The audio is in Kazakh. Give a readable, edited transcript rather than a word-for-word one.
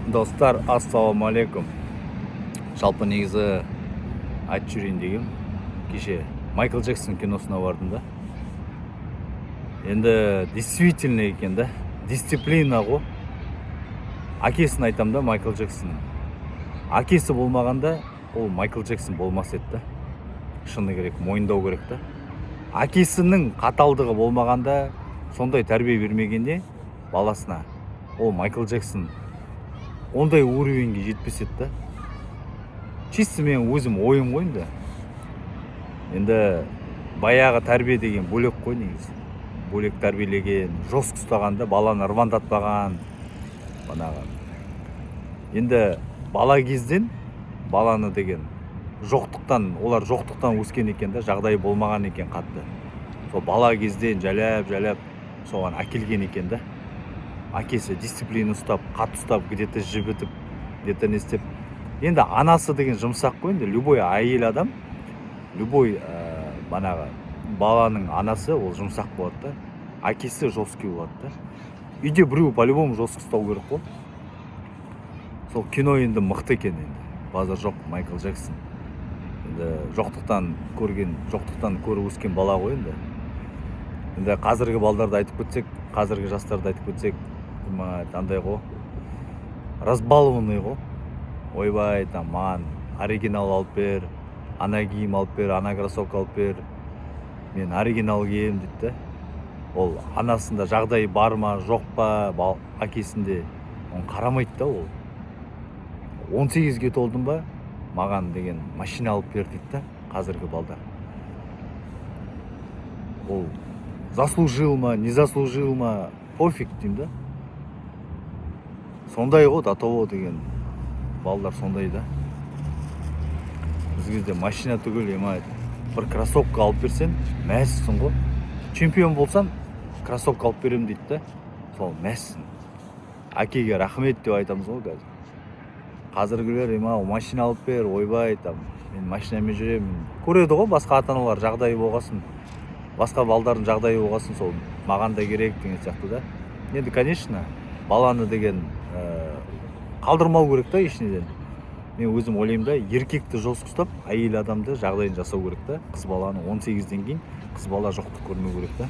Достар, ассалаумағалейкум. Жалпы негізі айтып жүрейін дегем. Кеше Майкл Джексон киносына бардым да. Енді действительно екен да. Дисциплина ғой. Әкесін айтам да, Майкл Джексон. Әкесі болмағанда, ол Майкл Джексон болмас еді да. Шыны керек, мойындау керек та. Әкесінің қаталдығы болмағанда, сондай тәрбие бермегенде баласына, ол Майкл Джексон ондай уровеньге жетпес еді да. Чисто мен өзім ойым ғой енді. Енді баяғы тәрбие деген бөлек қой негізі. Бөлек тәрбиелеген, жосқы ұстағанда баланы ырмандатпаған. Енді бала кезден баланы деген жоқтықтан, олар жоқтықтан өскен екен да, жағдайы болмаған екен қатты. Сол бала кезден жалап соған әкелген екен да. Әкесі дисциплина ұстап, қатты ұстап, где-то жібітіп, где-то не істеп. Енді анасы деген жұмсақ қой енді. Любой әйел адам, любой баланың анасы ол жұмсақ болады да. Әкесі жесткий болады да. Үйде біреу по-любому жесткий ұстау керек қой. Сол кино енді мықты екен енді. Базар жоқ Майкл Джексон. Енді жоқтықтан көріп өскен бала ғой енді. Енді қазіргі балдарды айтып кетсек, қазіргі жастарды айтып кетсек, андай ғой, разбалованный ғой. Ойбай, маған оригинал алып бер, ана киім алып бер, ана кроссовка алып бер. Мен оригинал кием дейді. Ол анасында жағдайы бар ма, жоқ па, әкесінде оны қарамайды да ол. 18-ге толдым ба, маған деген машина алып бер дейді. Қазіргі балдар. Ол заслужил ма, не заслужил ма, пофиг дейм да. Сондай ғой, до того деген балдар сондай да. Біз кезде машина түгел бір кроссовка алып берсен, мәссің ғой. Чемпион болсам, кроссовка алып берем дейді да. Сол мәссің. Әкеге рахмет деп айтамыз ғой қазір. Қазіргілер машина алып бер, ойбай, мен машинамен жүрем. Көреді ғой, басқа ата-аналар жағдайы болғасын, басқа балдардың жағдайы болғасын, сол маған да керек деген сияқты да. Енді, конечно, баланы деген қалдырмау керек та ешнеден. Мен өзім ойлаймын да, еркекті жосқы ұстап, әйел адамды жағдайын жасау керек та. Қыз баланы 18-ден кейін қыз бала жоқты көрмеу керек та.